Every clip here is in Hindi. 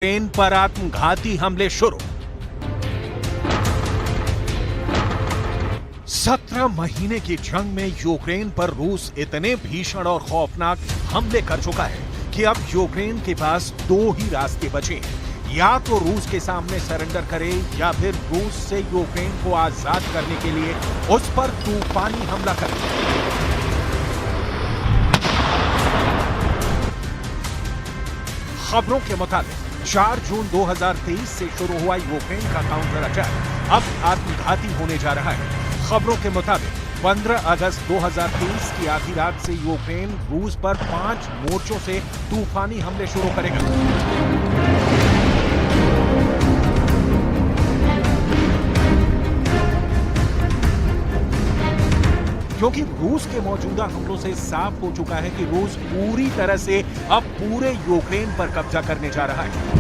यूक्रेन पर आत्मघाती हमले शुरू। 17 महीने की जंग में यूक्रेन पर रूस इतने भीषण और खौफनाक हमले कर चुका है कि अब यूक्रेन के पास दो ही रास्ते बचे हैं, या तो रूस के सामने सरेंडर करे या फिर रूस से यूक्रेन को आजाद करने के लिए उस पर तूफानी हमला करे। खबरों के मुताबिक 4 जून 2023 से शुरू हुआ यूक्रेन का काउंटर अटैक अब आत्मघाती होने जा रहा है। खबरों के मुताबिक 15 अगस्त 2023 की आधी रात से यूक्रेन रूस पर 5 मोर्चों से तूफानी हमले शुरू करेगा। क्योंकि रूस के मौजूदा हमलों से साफ हो चुका है कि रूस पूरी तरह से अब पूरे यूक्रेन पर कब्जा करने जा रहा है।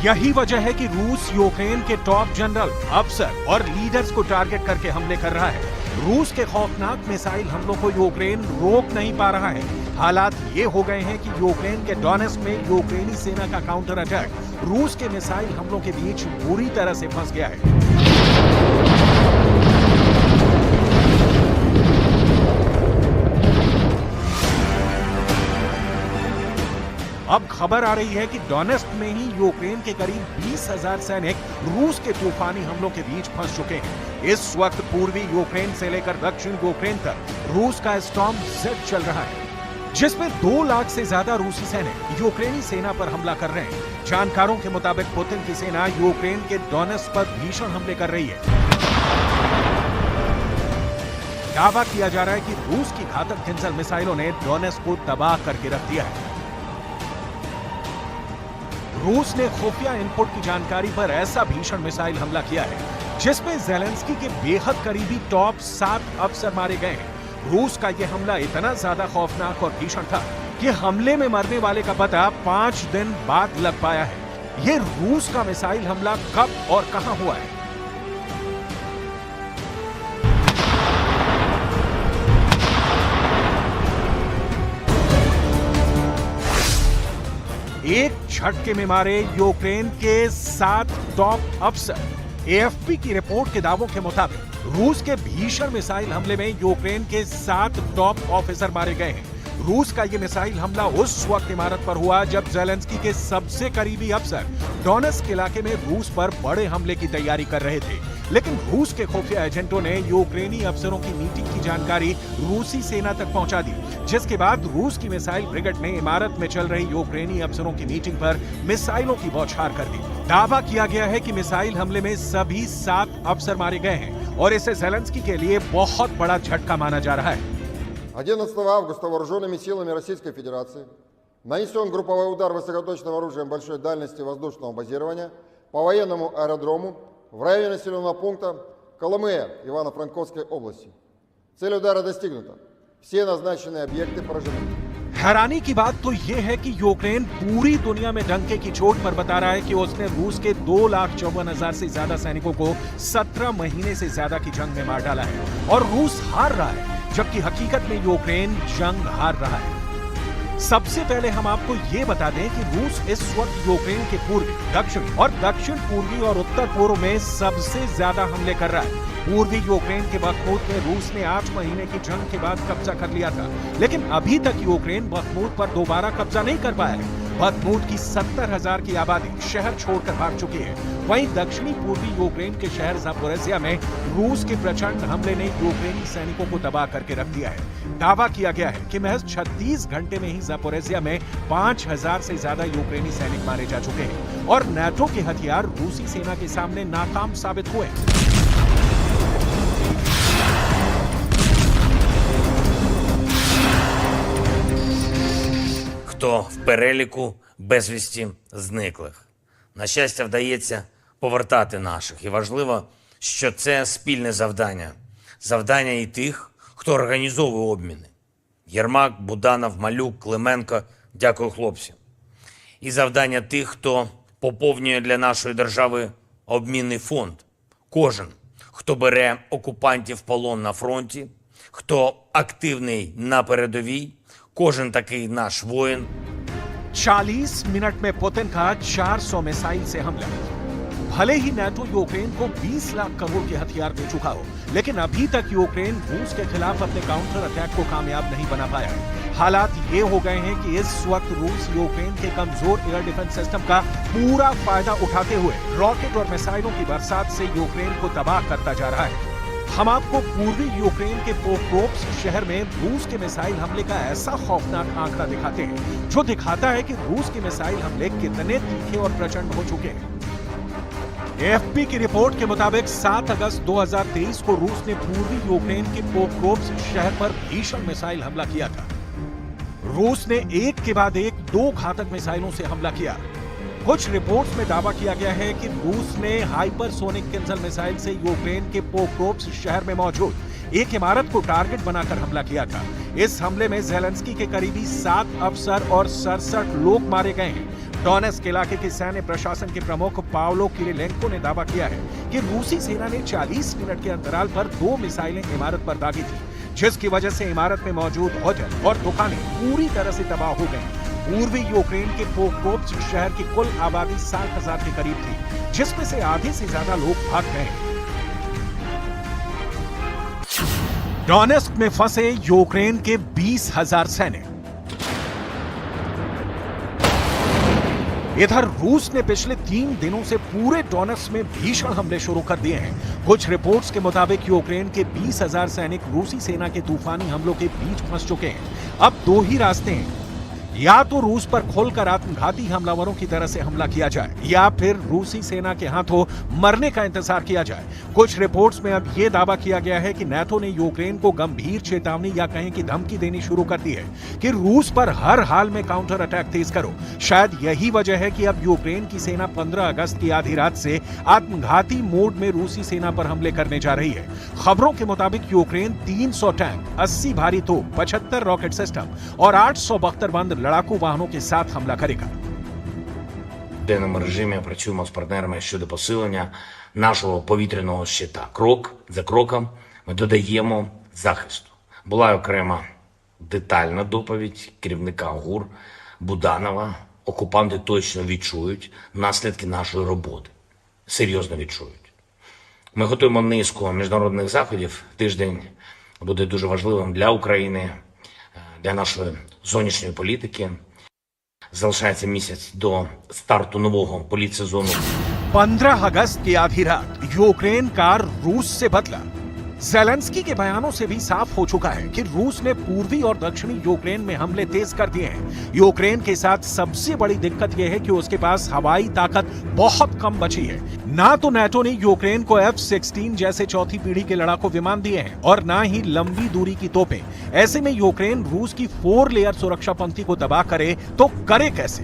यही वजह है कि रूस यूक्रेन के टॉप जनरल, अफसर और लीडर्स को टारगेट करके हमले कर रहा है। रूस के खौफनाक मिसाइल हमलों को यूक्रेन रोक नहीं पा रहा है। हालात ये हो गए हैं कि यूक्रेन के डोनेट्स्क में यूक्रेनी सेना का काउंटर अटैक रूस के मिसाइल हमलों के बीच बुरी तरह से फंस गया है। अब खबर आ रही है कि डोनेट्स्क में ही यूक्रेन के करीब 20,000 सैनिक रूस के तूफानी हमलों के बीच फंस चुके हैं। इस वक्त पूर्वी यूक्रेन से लेकर दक्षिण यूक्रेन तक रूस का स्टॉर्म जेड चल रहा है, जिसमें 2 लाख से ज्यादा रूसी सैनिक यूक्रेनी सेना पर हमला कर रहे हैं। जानकारों के मुताबिक पुतिन की सेना यूक्रेन के डोनेट्स्क पर भीषण हमले कर रही है। दावा किया जा रहा है कि रूस की घातक हिंसल मिसाइलों ने डोनेट्स्क को तबाह करके रख दिया है। रूस ने खुफिया इनपुट की जानकारी पर ऐसा भीषण मिसाइल हमला किया है जिसमें ज़ेलेंस्की के बेहद करीबी टॉप 7 अफसर मारे गए हैं। रूस का यह हमला इतना ज्यादा खौफनाक और भीषण था कि हमले में मरने वाले का पता 5 दिन बाद लग पाया है। यह रूस का मिसाइल हमला कब और कहां हुआ है? एक झटके में मारे यूक्रेन के 7 टॉप अफसर। एएफपी की रिपोर्ट के दावों के मुताबिक रूस के भीषण मिसाइल हमले में यूक्रेन के 7 टॉप ऑफिसर मारे गए हैं। रूस का यह मिसाइल हमला उस वक्त इमारत पर हुआ जब ज़ेलेंस्की के सबसे करीबी अफसर डोनेट्स्क इलाके में रूस पर बड़े हमले की तैयारी कर रहे थे, लेकिन रूस के खुफिया एजेंटों ने यूक्रेनी अफसरों की मीटिंग की जानकारी रूसी सेना तक पहुंचा दी, जिसके बाद रूस की मिसाइल ब्रिगेड ने इमारत में चल रही यूक्रेनी अफसरों की मीटिंग पर मिसाइलों की बौछार कर दी। दावा किया गया है कि मिसाइल हमले में सभी 7 अफसर मारे गए हैं और इसे ज़ेलेंस्की के लिए बहुत बड़ा झटका माना जा रहा है। 11 августа вооруженными силами Российской Федерации нанесен групповой удар высокоточным оружием большой дальности воздушного базирования по военному аэродрому в районе населенного пункта Коломыя Ивано-Франковской области. Цель удара достигнута. Все назначенные объекты поражены. हैरानी की बात तो यह है कि यूक्रेन पूरी दुनिया में डंके की चोट पर बता रहा है कि उसने रूस के 2,54,000 से ज्यादा सैनिकों को 17 महीने से ज्यादा की जंग में मार डाला है और रूस हार रहा है, जबकि हकीकत में यूक्रेन जंग हार रहा है। सबसे पहले हम आपको ये बता दें कि रूस इस वक्त यूक्रेन के पूर्वी, दक्षिण पूर्वी और उत्तर पूर्व में सबसे ज्यादा हमले कर रहा है। पूर्वी यूक्रेन के बखमूत में रूस ने 8 महीने की जंग के बाद कब्जा कर लिया था, लेकिन अभी तक यूक्रेन बखमूत पर दोबारा कब्जा नहीं कर पाया है। बखमूत की 70,000 की आबादी शहर छोड़कर भाग चुकी है। वहीं दक्षिणी पूर्वी यूक्रेन के शहर ज़ापोरिज़िया में रूस के प्रचंड हमले ने यूक्रेनी सैनिकों को तबाह करके रख दिया है। दावा किया गया है कि महज 36 घंटे में ही ज़ापोरिज़िया में 5,000 से ज्यादा यूक्रेनी सैनिक मारे जा चुके हैं और नाटो के हथियार रूसी सेना के सामने नाकाम साबित हुए। Хто в переліку безвісті зниклих. На щастя, вдається повертати наших. І важливо, що це спільне завдання. Завдання і тих, хто організовує обміни. Єрмак, Буданов, Малюк, Клименко – дякую хлопцям. І завдання тих, хто поповнює для нашої держави обмінний фонд. Кожен, хто бере окупантів в полон на фронті, хто активний на передовій, кожен такий наш воїн. 40 मिनट में पुतिन का 400 मिसाइल से हमला। भले ही नाटो यूक्रेन को 20 लाख करोड़ के हथियार दे चुका हो, लेकिन अभी तक यूक्रेन रूस के खिलाफ अपने काउंटर अटैक को कामयाब नहीं बना पाया है। हालात ये हो गए हैं कि इस वक्त रूस यूक्रेन के कमजोर एयर डिफेंस सिस्टम का पूरा फायदा उठाते हुए रॉकेट और मिसाइलों की बरसात से यूक्रेन को तबाह करता जा रहा है। हम आपको पूर्वी यूक्रेन के पोक्रोव्स्क शहर में रूस के मिसाइल हमले का ऐसा खौफनाक आंकड़ा दिखाते हैं जो दिखाता है कि रूस के मिसाइल हमले कितने तीखे और प्रचंड हो चुके हैं। एएफपी की रिपोर्ट के मुताबिक 7 अगस्त 2023 को रूस ने पूर्वी यूक्रेन के पोक्रोव्स्क शहर पर भीषण मिसाइल हमला किया था। रूस ने एक के बाद एक 2 घातक मिसाइलों से हमला किया। कुछ रिपोर्ट्स में दावा किया गया है कि रूस ने हाइपरसोनिक किन्झल मिसाइल से यूक्रेन के पोक्रोव्स्क शहर में मौजूद एक इमारत को टारगेट बनाकर हमला किया था। इस हमले में ज़ेलेंस्की के करीबी 7 अफसर और 67 लोग मारे गए हैं। डोनेस्क इलाके के सैन्य प्रशासन के प्रमुख पावलो किरिलेंको ने दावा किया है कि रूसी सेना ने 40 मिनट के अंतराल पर 2 मिसाइलें इमारत पर दागी थी, जिसकी वजह से इमारत में मौजूद होटल और दुकानें पूरी तरह से तबाह हो गईं। पूर्वी यूक्रेन के पोक्रोव्स्क शहर की कुल आबादी 60,000 के करीब थी, जिसमें से आधे से ज्यादा लोग भाग गए। डोनेस्क में फंसे यूक्रेन के 20,000 सैनिक। इधर रूस ने पिछले 3 दिनों से पूरे डोनेस्क में भीषण हमले शुरू कर दिए हैं। कुछ रिपोर्ट्स के मुताबिक यूक्रेन के 20,000 सैनिक रूसी सेना के तूफानी हमलों के बीच फंस चुके हैं। अब 2 ही रास्ते हैं, या तो रूस पर खोलकर आत्मघाती हमलावरों की तरह से हमला किया जाए या फिर रूसी सेना के हाथों मरने का इंतजार किया जाए। कुछ रिपोर्ट्स में अब यह दावा किया गया है कि नाटो ने यूक्रेन को गंभीर चेतावनी या कहें कि धमकी देनी शुरू कर दी है कि रूस पर हर हाल में काउंटर अटैक तेज करो। शायद यही वजह है कि अब यूक्रेन की सेना 15 अगस्त की आधी रात से आत्मघाती मोड में रूसी सेना पर हमले करने जा रही है। खबरों के मुताबिक यूक्रेन 300 टैंक, 80 भारी तोप, 75 रॉकेट सिस्टम और 872 बंद लड़ाकू वाहनों के साथ हमला करेगा। В денному режимі працюємо з партнерами щодо посилення нашого повітряного щита. Крок за кроком ми додаємо захисту. Була окрема детальна доповідь керівника ГУР Буданова. Окупанти точно відчують наслідки нашої роботи. Серйозно відчують. Ми готуємо низку міжнародних заходів. Тиждень буде дуже важливим для України, для нашої зовнішньої політики. Залишається місяць до старту нового політсезону. 15 अगस्त की आधी रात यूक्रेन का रूस से बदला। ज़ेलेंस्की के बयानों से भी साफ हो चुका है कि रूस ने पूर्वी और दक्षिणी यूक्रेन में हमले तेज कर दिए हैं। यूक्रेन के साथ सबसे बड़ी दिक्कत यह है कि उसके पास हवाई ताकत बहुत कम बची है। ना तो नाटो ने यूक्रेन को F-16 जैसे चौथी पीढ़ी के लड़ाकू विमान दिए हैं और ना ही लंबी दूरी की तोपें। ऐसे में यूक्रेन रूस की 4 लेयर सुरक्षा पंक्ति को तबाह करे तो करे कैसे?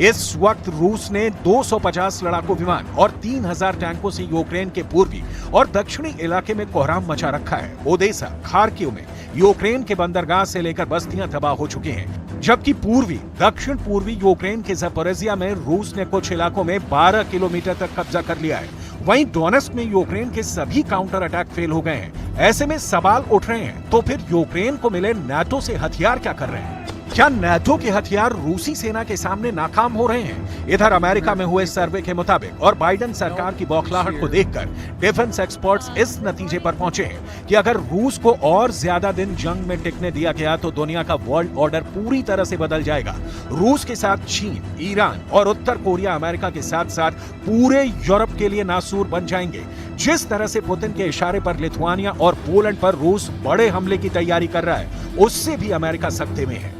इस वक्त रूस ने 250 लड़ाकू विमान और 3,000 टैंकों से यूक्रेन के पूर्वी और दक्षिणी इलाके में कोहराम मचा रखा है। ओडेसा, खार्किव में यूक्रेन के बंदरगाह से लेकर बस्तियां तबाह हो चुकी हैं, जबकि पूर्वी दक्षिण पूर्वी यूक्रेन के ज़पोरिज़िया में रूस ने कुछ इलाकों में 12 किलोमीटर तक कब्जा कर लिया है। वहीं डोनेस्क में यूक्रेन के सभी काउंटर अटैक फेल हो गए हैं। ऐसे में सवाल उठ रहे हैं, तो फिर यूक्रेन को मिले नाटो से हथियार क्या कर रहे हैं? क्या नाटो के हथियार रूसी सेना के सामने नाकाम हो रहे हैं? इधर अमेरिका में हुए सर्वे के मुताबिक और बाइडेन सरकार की बौखलाहट को देखकर डिफेंस एक्सपर्ट्स इस नतीजे पर पहुंचे हैं कि अगर रूस को और ज्यादा दिन जंग में टिकने दिया गया तो दुनिया का वर्ल्ड ऑर्डर पूरी तरह से बदल जाएगा। रूस के साथ चीन, ईरान और उत्तर कोरिया अमेरिका के साथ साथ पूरे यूरोप के लिए नासूर बन जाएंगे। जिस तरह से पुतिन के इशारे पर लिथुआनिया और पोलैंड पर रूस बड़े हमले की तैयारी कर रहा है, उससे भी अमेरिका सख्ते में है।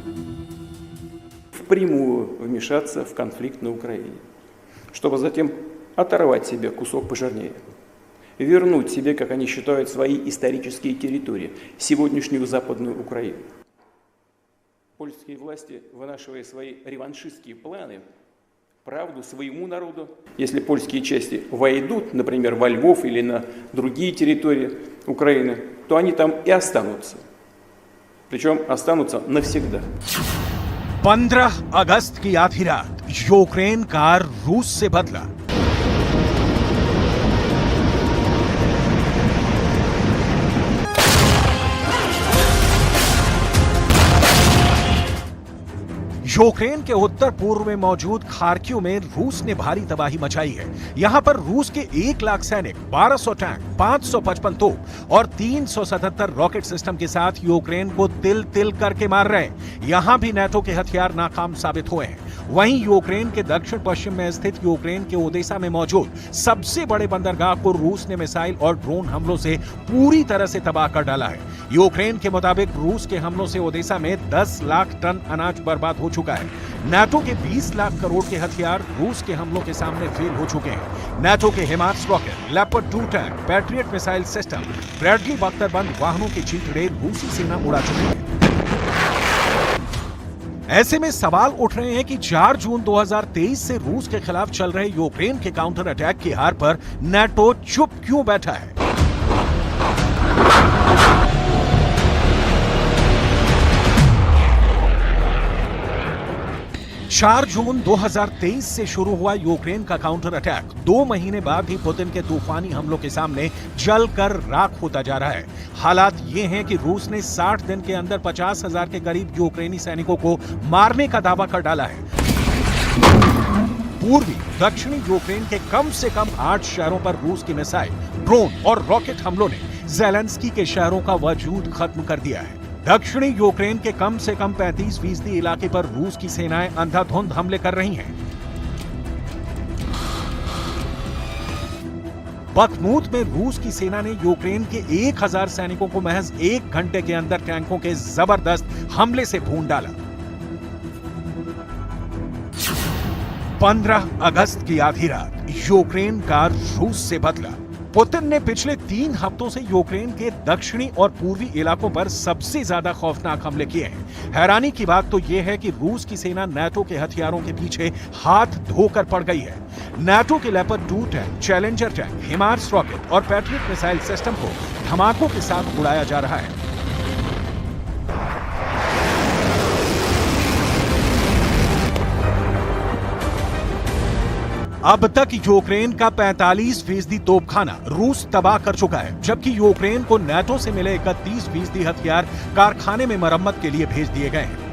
Впрямую вмешаться в конфликт на Украине, чтобы затем оторвать себе кусок пожирнее, вернуть себе, как они считают, свои исторические территории, сегодняшнюю Западную Украину. Польские власти, вынашивая свои реваншистские планы, правду своему народу, если польские части войдут, например, во Львов или на другие территории Украины, то они там и останутся. Причем останутся навсегда. 15 अगस्त की आधी रात यूक्रेन का रूस से बदला। यूक्रेन के उत्तर पूर्व में मौजूद खार्किव में रूस ने भारी तबाही मचाई है। यहां पर रूस के 1 लाख सैनिक, 1200 टैंक, 555 तोप और 377 रॉकेट सिस्टम के साथ यूक्रेन को तिल तिल करके मार रहे हैं। यहां भी नाटो के हथियार नाकाम साबित हुए हैं। वहीं यूक्रेन के दक्षिण पश्चिम में स्थित यूक्रेन के ओदेसा में मौजूद सबसे बड़े बंदरगाह को रूस ने मिसाइल और ड्रोन हमलों से पूरी तरह से तबाह कर डाला है। यूक्रेन के मुताबिक रूस के हमलों से ओदेसा में 10 लाख टन अनाज बर्बाद हो चुका है। नाटो के 20 लाख करोड़ के हथियार रूस के हमलों के सामने फेल हो चुके हैं। नाटो के HIMARS rocket, Leopard 2 tank, Patriot missile system, Bradley बख्तरबंद वाहनों के चीथड़े रूसी सेना उड़ा चुकी है। ऐसे में सवाल उठ रहे हैं कि 4 जून 2023 से रूस के खिलाफ चल रहे यूक्रेन के काउंटर अटैक की हार पर नाटो चुप क्यों बैठा है? 4 जून 2023 से शुरू हुआ यूक्रेन का काउंटर अटैक 2 महीने बाद भी पुतिन के तूफानी हमलों के सामने जलकर राख होता जा रहा है। हालात ये हैं कि रूस ने 60 दिन के अंदर 50,000 के करीब यूक्रेनी सैनिकों को मारने का दावा कर डाला है। पूर्वी दक्षिणी यूक्रेन के कम से कम 8 शहरों पर रूस की मिसाइल, ड्रोन और रॉकेट हमलों ने ज़ेलेंस्की के शहरों का वजूद खत्म कर दिया है। दक्षिणी यूक्रेन के कम से कम 35% इलाके पर रूस की सेनाएं अंधाधुंध हमले कर रही हैं। बखमूत में रूस की सेना ने यूक्रेन के 1000 सैनिकों को महज 1 घंटे के अंदर टैंकों के जबरदस्त हमले से भून डाला। 15 अगस्त की आधी रात यूक्रेन का रूस से बदला। पुतिन ने पिछले 3 हफ्तों से यूक्रेन के दक्षिणी और पूर्वी इलाकों पर सबसे ज्यादा खौफनाक हमले किए हैं। हैरानी की बात तो यह है कि रूस की सेना नाटो के हथियारों के पीछे हाथ धोकर पड़ गई है। नाटो के leopard 2 tank, challenger tank, HIMARS rocket और पैट्रियट मिसाइल सिस्टम को धमाकों के साथ उड़ाया जा रहा है। अब तक यूक्रेन का 45% तोपखाना रूस तबाह कर चुका है, जबकि यूक्रेन को नाटो से मिले 31% हथियार कारखाने में मरम्मत के लिए भेज दिए गए हैं।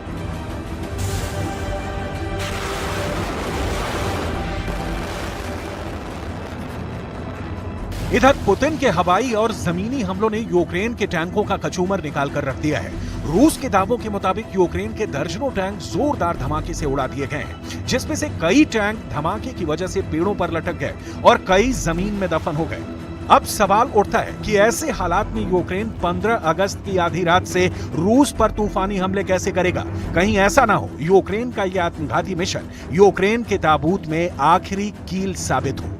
इधर पुतिन के हवाई और जमीनी हमलों ने यूक्रेन के टैंकों का कचूमर निकाल कर रख दिया है। रूस के दावों के मुताबिक यूक्रेन के दर्जनों टैंक जोरदार धमाके से उड़ा दिए गए हैं, जिसमें से कई टैंक धमाके की वजह से पेड़ों पर लटक गए और कई जमीन में दफन हो गए। अब सवाल उठता है कि ऐसे हालात में यूक्रेन 15 अगस्त की आधी रात से रूस पर तूफानी हमले कैसे करेगा? कहीं ऐसा ना हो यूक्रेन का यह आत्मघाती मिशन यूक्रेन के ताबूत में आखिरी कील साबित हो।